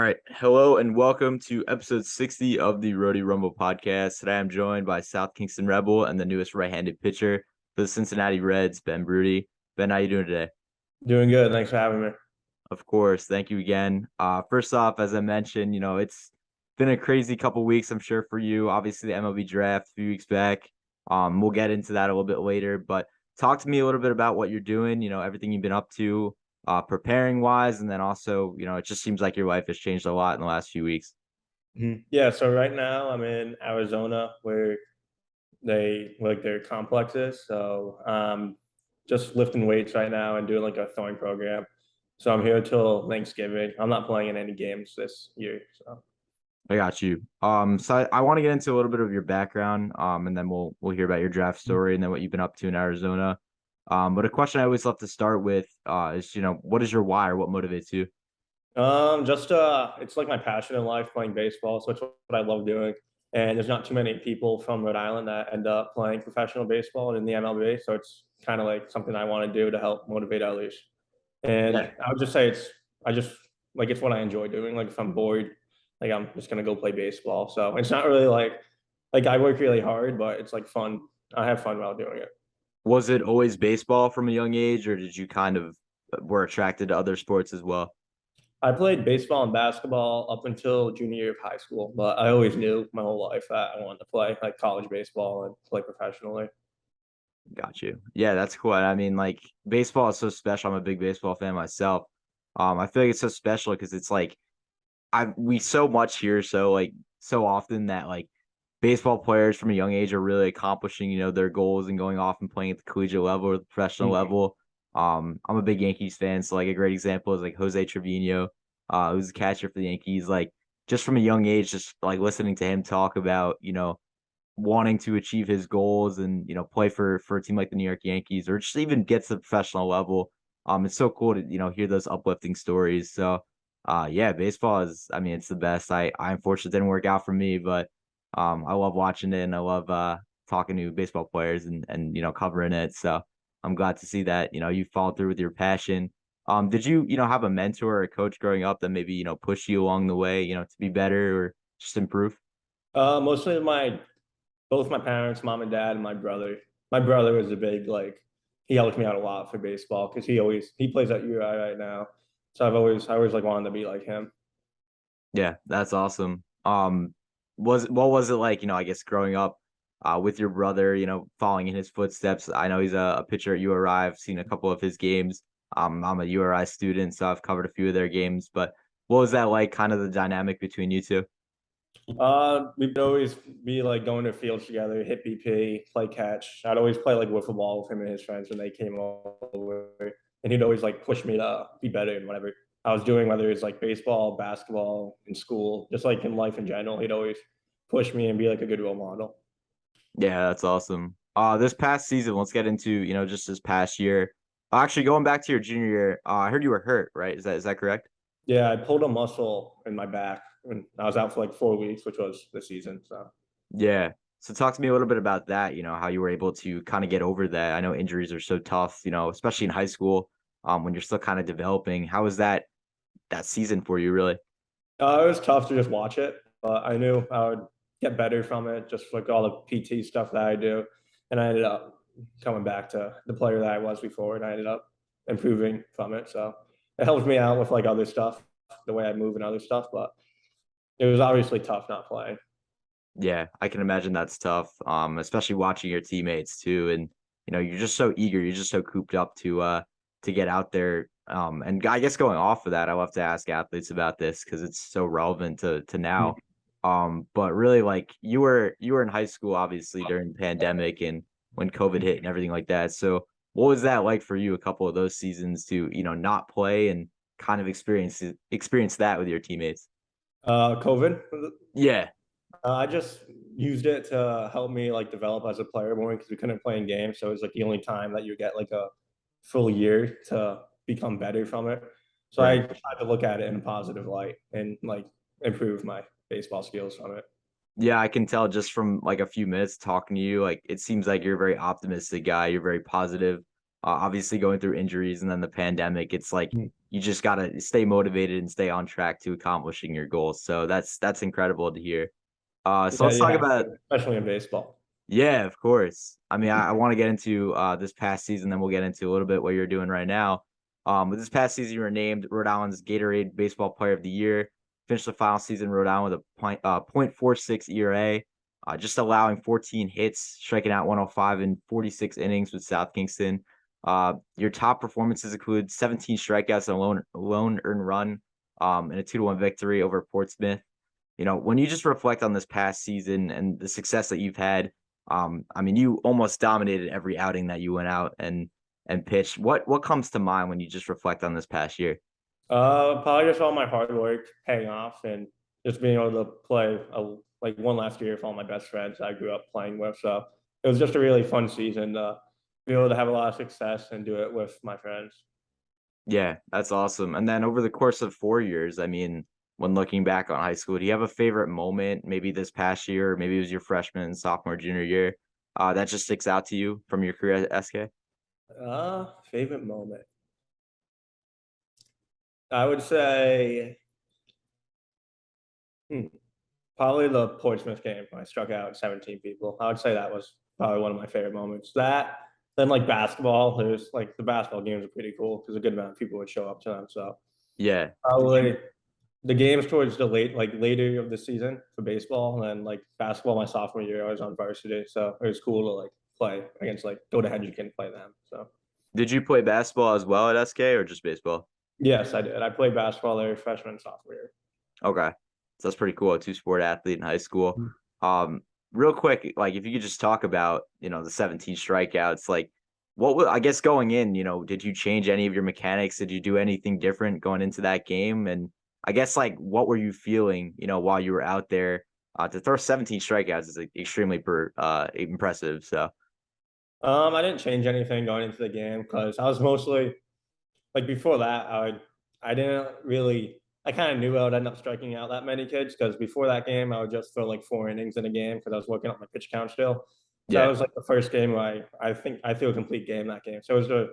right. Hello and welcome to episode 60 of the Rhody Rumble podcast. Today I'm joined by South Kingstown Rebel and the newest right-handed pitcher for the Cincinnati Reds, Ben Brutti. Ben, how you doing today? Doing good. Thanks for having me. Of course. Thank you again. First off, as I mentioned, it's been a crazy couple weeks, I'm sure, for you. Obviously, the MLB draft a few weeks back. We'll get into that a little bit later, but talk to me a little bit about what you're doing, everything you've been up to, preparing wise, and then also, it just seems like your life has changed a lot in the last few weeks. Yeah, so right now I'm in Arizona where they like their complex is. So just lifting weights right now and doing like a throwing program. So I'm here till Thanksgiving. I'm not playing in any games this year. So I got you. So I want to get into a little bit of your background, and then we'll hear about your draft story and then what you've been up to in Arizona. But a question I always love to start with, is what is your why or what motivates you? just it's like my passion in life playing baseball. So it's what I love doing. And there's not too many people from Rhode Island that end up playing professional baseball in the MLB. So it's kind of like something I want to do to help motivate others. And Yeah. I would just say I just like it's what I enjoy doing. Like if I'm bored, like I'm just gonna go play baseball. So it's not really like I work really hard, but it's like fun. I have fun while doing it. Was it always baseball from a young age, or did you kind of were attracted to other sports as well? I played baseball and basketball up until junior year of high school, but I always knew my whole life that I wanted to play like college baseball and play professionally. Got you. Yeah, that's cool. I mean, like baseball is so special. I'm a big baseball fan myself. I feel like it's so special because it's like we so much here, so often that like baseball players from a young age are really accomplishing, their goals and going off and playing at the collegiate level or the professional Mhm. level. I'm a big Yankees fan, so like a great example is like Jose Trevino, who's a catcher for the Yankees. Like just from a young age, just like listening to him talk about, wanting to achieve his goals and play for a team like the New York Yankees or just even get to the professional level. It's so cool to hear those uplifting stories. So, yeah, baseball is. I mean, it's the best. I unfortunately didn't work out for me, but I love watching it and I love talking to baseball players and covering it. So I'm glad to see that you followed through with your passion. Did you have a mentor or a coach growing up that maybe pushed you along the way to be better or just improve? Mostly both my parents, mom and dad, and my brother. My brother was a big he helped me out a lot for baseball because he plays at UI right now. So I always like wanted to be like him. Yeah, that's awesome. What was it like, I guess growing up with your brother, following in his footsteps? I know he's a pitcher at URI. I've seen a couple of his games. I'm a URI student, so I've covered a few of their games. But what was that like, kind of the dynamic between you two? We'd always be like going to fields together, hit BP, play catch. I'd always play like wiffle ball with him and his friends when they came over, and he'd always like push me to be better in whatever I was doing, whether it's like baseball, basketball, in school, just like in life in general. He'd always push me and be like a good role model. Yeah, that's awesome. This past season, let's get into, just this past year. Actually, going back to your junior year, I heard you were hurt, right? Is that correct? Yeah, I pulled a muscle in my back and I was out for like 4 weeks, which was the season. So Yeah. So talk to me a little bit about that, how you were able to kind of get over that. I know injuries are so tough, especially in high school, when you're still kind of developing. How was that season for you, really? it was tough to just watch it, but I knew I would get better from it, just like all the PT stuff that I do. And I ended up coming back to the player that I was before, and I ended up improving from it. So it helped me out with like other stuff, the way I move and other stuff. But it was obviously tough not playing. Yeah, I can imagine that's tough. Especially watching your teammates too. And, you're just so eager, you're just so cooped up to get out there. And I guess going off of that, I love to ask athletes about this because it's so relevant to now. But really like you were in high school obviously during the pandemic and when COVID hit and everything like that. So what was that like for you a couple of those seasons to, not play and kind of experience that with your teammates? COVID, Yeah. I just used it to help me like develop as a player more because we couldn't play in games. So it was like the only time that you get like a full year to become better from it. So I Right. tried to look at it in a positive light and like improve my baseball skills from it. Yeah, I can tell just from like a few minutes talking to you, like it seems like you're a very optimistic guy. You're very positive. Obviously going through injuries and then the pandemic, it's like you just gotta stay motivated and stay on track to accomplishing your goals. So that's incredible to hear. So Yeah, let's you talk have about. to, especially in baseball. Yeah, of course. I mean, I want to get into this past season, then we'll get into a little bit what you're doing right now. With this past season, you were named Rhode Island's Gatorade Baseball Player of the Year. Finished the final season in Rhode Island with a .46 ERA, just allowing 14 hits, striking out 105 in 46 innings with South Kingston. Your top performances include 17 strikeouts and a lone earned run, and a 2-1 victory over Portsmouth. When you just reflect on this past season and the success that you've had, I mean, you almost dominated every outing that you went out and pitched. What comes to mind when you just reflect on this past year? Probably just all my hard work paying off and just being able to play like one last year with all my best friends I grew up playing with. So it was just a really fun season to be able to have a lot of success and do it with my friends. Yeah, that's awesome. And then over the course of 4 years, I mean, when looking back on high school, do you have a favorite moment, maybe this past year, or maybe it was your freshman, sophomore, junior year, that just sticks out to you from your career at SK? Favorite moment. I would say hmm, probably the Portsmouth game when I struck out 17 people. I would say that was probably one of my favorite moments. That then like basketball, there's like the basketball games are pretty cool because a good amount of people would show up to them. So Yeah. Did you probably the games towards the later of the season for baseball, and then like basketball my sophomore year I was on varsity, so it was cool to like play against like go to Hedgekin and play them. So did you play basketball as well at SK or just baseball? yes, I did. I played basketball there freshman and sophomore year. Okay. So that's pretty cool. A two-sport athlete in high school. Mm. Um, Real quick, like if you could just talk about, the 17 strikeouts, like what would I guess going in, did you change any of your mechanics? Did you do anything different going into that game? And I guess like what were you feeling, while you were out there? To throw 17 strikeouts is like, extremely impressive. So I didn't change anything going into the game because I was mostly like before that, I didn't really I kind of knew I would end up striking out that many kids because before that game I would just throw like 4 innings in a game because I was working up my pitch count still. So that yeah. was like the first game where I think I threw a complete game that game. So it was the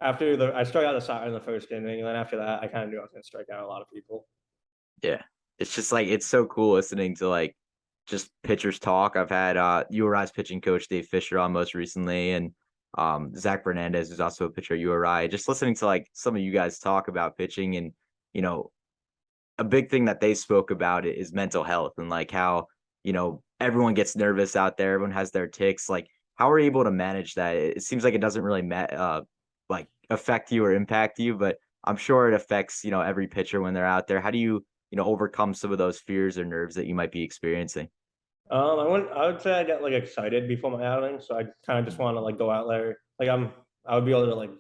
after the I struck out the side in the first inning, and then after that I kind of knew I was going to strike out a lot of people. Yeah. It's just like it's so cool listening to like just pitchers talk. I've had URI's pitching coach Dave Fisher on most recently, and Zach Fernandez, who's also a pitcher at URI. Just listening to like some of you guys talk about pitching, and you know, a big thing that they spoke about is mental health and like how, everyone gets nervous out there, everyone has their ticks. Like how are you able to manage that? It seems like it doesn't really like affect you or impact you, but I'm sure it affects, every pitcher when they're out there. How do you, overcome some of those fears or nerves that you might be experiencing? I would say I get like excited before my outing, so I kind of just want to like go out there. I would be able to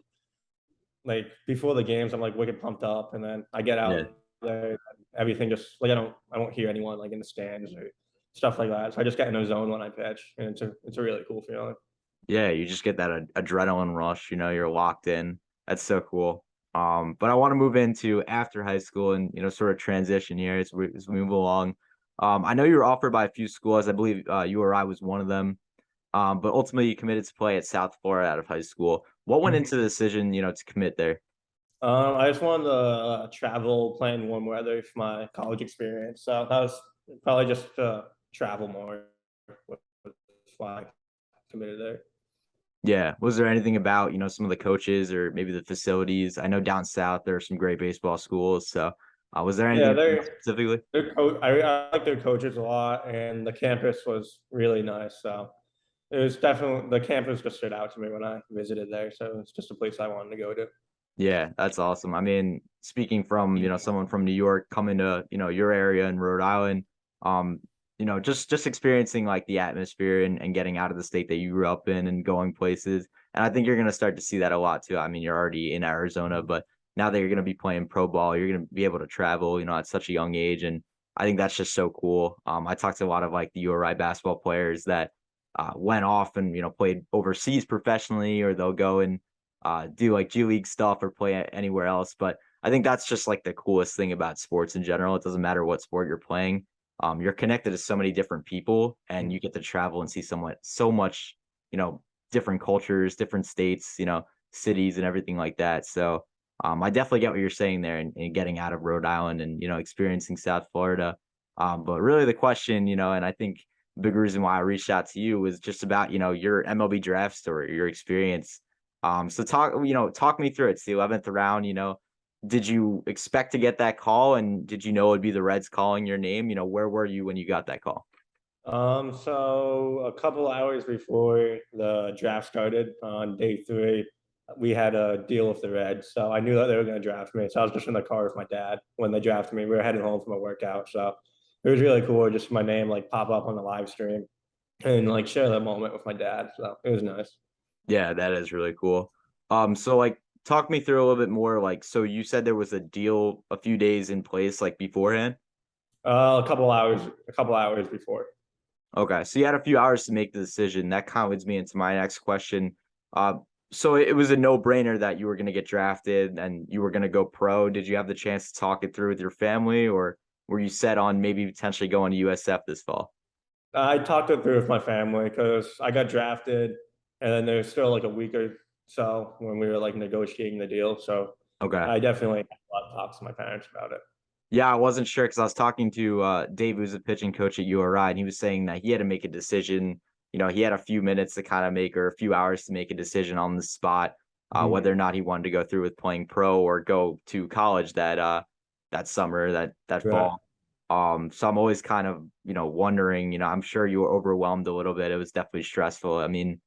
like before the games I'm like wicked pumped up, and then I get Yeah. out there, everything just like I won't hear anyone like in the stands or stuff like that. So I just get in a zone when I pitch, and it's a really cool feeling. Yeah, you just get that adrenaline rush, you're locked in. That's so cool. But I want to move into after high school and, sort of transition here as we move along. I know you were offered by a few schools. I believe URI was one of them. But ultimately you committed to play at South Florida out of high school. What went into the decision, to commit there? I just wanted to travel, play in warm weather for my college experience. So that was probably just travel more. With why I committed there. Yeah. Was there anything about, some of the coaches or maybe the facilities? I know down south there are some great baseball schools. So was there Yeah, anything specifically? I like their coaches a lot, and the campus was really nice. So it was definitely the campus just stood out to me when I visited there. So it's just a place I wanted to go to. Yeah, that's awesome. I mean, speaking from, someone from New York coming to, your area in Rhode Island, um, just experiencing like the atmosphere and getting out of the state that you grew up in and going places. And I think you're gonna start to see that a lot too. I mean, you're already in Arizona, but now that you're gonna be playing pro ball, you're gonna be able to travel, at such a young age. And I think that's just so cool. I talked to a lot of like the URI basketball players that went off and, played overseas professionally, or they'll go and do like G League stuff or play anywhere else. But I think that's just like the coolest thing about sports in general. It doesn't matter what sport you're playing. You're connected to so many different people and you get to travel and see so much, you know, different cultures, different states, cities and everything like that. So I definitely get what you're saying there and getting out of Rhode Island and, experiencing South Florida. But really the question, and I think the big reason why I reached out to you was just about, your MLB draft story, your experience. So talk me through it. It's the 11th round, did you expect to get that call and did you know it'd be the Reds calling your name? Where were you when you got that call? So a couple hours before the draft started on day 3, we had a deal with the Reds. So I knew that they were going to draft me. So I was just in the car with my dad when they drafted me. We were heading home from a workout. So it was really cool. Just my name like pop up on the live stream and like share that moment with my dad. So it was nice. Yeah, that is really cool. So like talk me through a little bit more. Like, so you said there was a deal a few days in place, like beforehand. A couple hours before. Okay, so you had a few hours to make the decision. That kind of leads me into my next question. Uh, so it was a no-brainer that you were going to get drafted and you were going to go pro. Did you have the chance to talk it through with your family, or were you set on maybe potentially going to USF this fall? I talked it through with my family because I got drafted, and then there's still like a week or so when we were like negotiating the deal. So Okay. I definitely had a lot of talks to my parents about it. Yeah, I wasn't sure because I was talking to Dave, who's a pitching coach at URI, and he was saying that he had to make a decision. He had a few minutes to kind of make or a few hours to make a decision on the spot, whether or Mhm. not he wanted to go through with playing pro or go to college that summer, that Right. fall. So I'm always kind of, wondering, I'm sure you were overwhelmed a little bit. It was definitely stressful. I mean,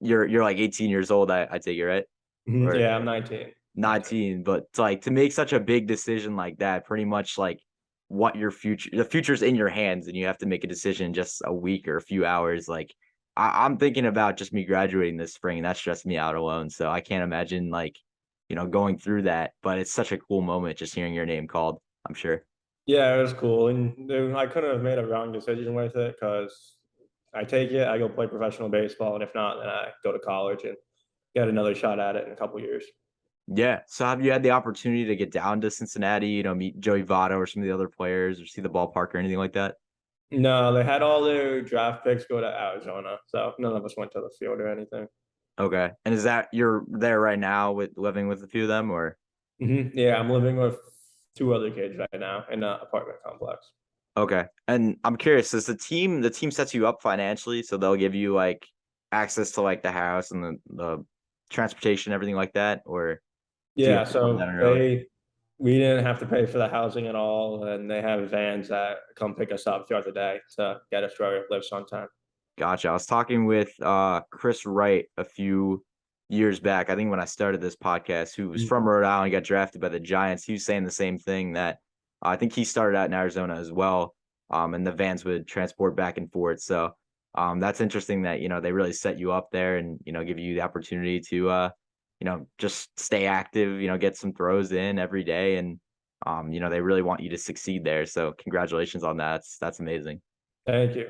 you're like 18 years old, I take it, right? Or Yeah, I'm 19. 19, but to make such a big decision like that, pretty much like what the future's in your hands and you have to make a decision in just a week or a few hours. Like I'm thinking about just me graduating this spring and that stressed me out alone. So I can't imagine like, going through that, but it's such a cool moment just hearing your name called, I'm sure. Yeah, it was cool, and I couldn't have made a wrong decision with it because I take it, I go play professional baseball, and if not, then I go to college and get another shot at it in a couple years. Yeah. So have you had the opportunity to get down to Cincinnati, meet Joey Votto or some of the other players or see the ballpark or anything like that? No, they had all their draft picks go to Arizona, so none of us went to the field or anything. Okay. And is that you're there right now with living with a few of them or? Yeah, I'm living with 2 other kids right now in an apartment complex. Okay. And I'm curious, does the team sets you up financially so they'll give you like access to like the house and the transportation, everything like that, or do you Yeah, have to come so down early? we didn't have to pay for the housing at all, and they have vans that come pick us up throughout the day to get us to where we live sometime. Gotcha. I was talking with Chris Wright a few years back, I think when I started this podcast, who was from Rhode Island, got drafted by the Giants. He was saying the same thing that I think he started out in Arizona as well. And the vans would transport back and forth. So that's interesting that, they really set you up there and, give you the opportunity to just stay active, get some throws in every day. And they really want you to succeed there. So congratulations on that. That's amazing. Thank you.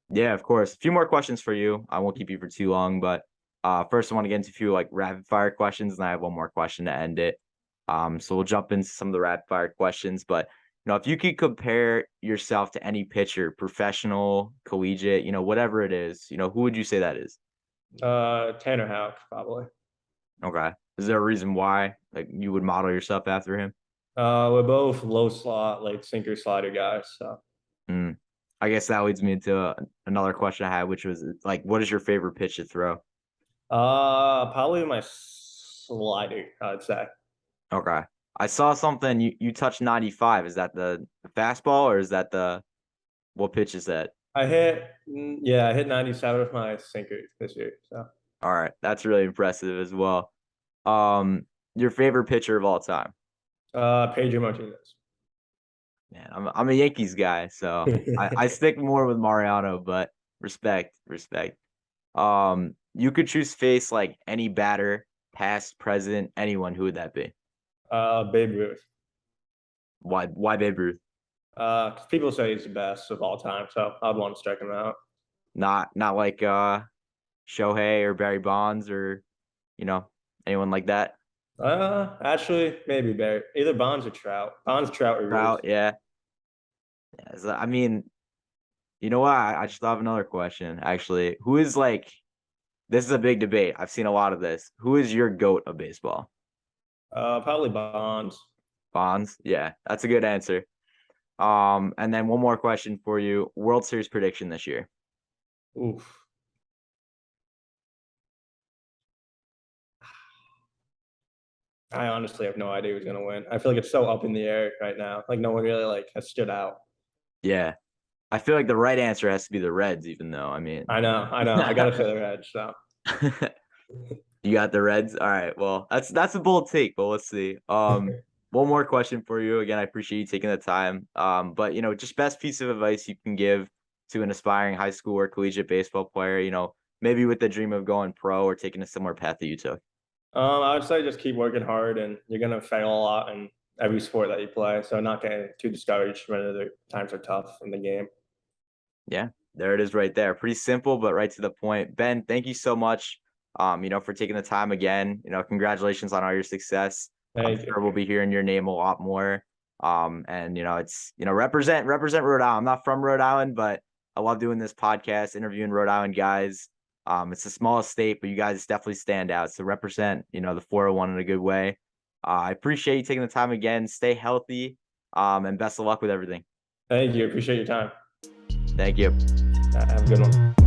Yeah, of course. A few more questions for you. I won't keep you for too long, but first I want to get into a few like rapid fire questions, and I have one more question to end it. So we'll jump into some of the rapid fire questions. But if you could compare yourself to any pitcher, professional, collegiate, whatever it is, who would you say that is? Tanner Houck, probably. Okay. Is there a reason why like you would model yourself after him? We're both low slot, like sinker slider guys. So, Mm. I guess that leads me into another question I had, which was like, what is your favorite pitch to throw? probably my slider, I'd say. Okay. I saw something you touched 95. Is that the fastball or is that the what pitch is that? Yeah, I hit 97 with my sinker this year. So, All right. That's really impressive as well. Your favorite pitcher of all time? Pedro Martinez. Man, I'm a Yankees guy, so I stick more with Mariano, but respect. You could choose face like any batter, past, present, anyone, who would that be? Babe Ruth. Why Babe Ruth? 'Cause people say he's the best of all time, so I'd want to strike him out. Not like Shohei or Barry Bonds or you know anyone like that. Actually, maybe Barry. Either Bonds or Trout. Bonds, Trout, or Ruth. Trout, yeah. Yeah, so, I mean, you know what? I just thought of another question. Actually, who is like this is a big debate. I've seen a lot of this. Who is your goat of baseball? Probably Bonds. Bonds. Yeah, that's a good answer. And then one more question for you. World Series prediction this year. Oof. I honestly have no idea who's gonna win. I feel like it's so up in the air right now. Like no one really like has stood out. Yeah. I feel like the right answer has to be the Reds, even though, I mean. I know. I gotta say the Reds. So You got the Reds? All right. Well, that's a bold take, but let's see. One more question for you. Again, I appreciate you taking the time. But just best piece of advice you can give to an aspiring high school or collegiate baseball player, maybe with the dream of going pro or taking a similar path that you took. I would say just keep working hard, and you're gonna fail a lot in every sport that you play. So not getting too discouraged when the times are tough in the game. Yeah, there it is right there. Pretty simple, but right to the point. Ben, thank you so much, for taking the time again. Congratulations on all your success. I'm Thank you. sure we'll be hearing your name a lot more. And it's represent Rhode Island. I'm not from Rhode Island, but I love doing this podcast, interviewing Rhode Island guys. It's the smallest state, but you guys definitely stand out. So represent, the 401 in a good way. I appreciate you taking the time again. Stay healthy. And best of luck with everything. Thank you. Appreciate your time. Thank you. Have a good one.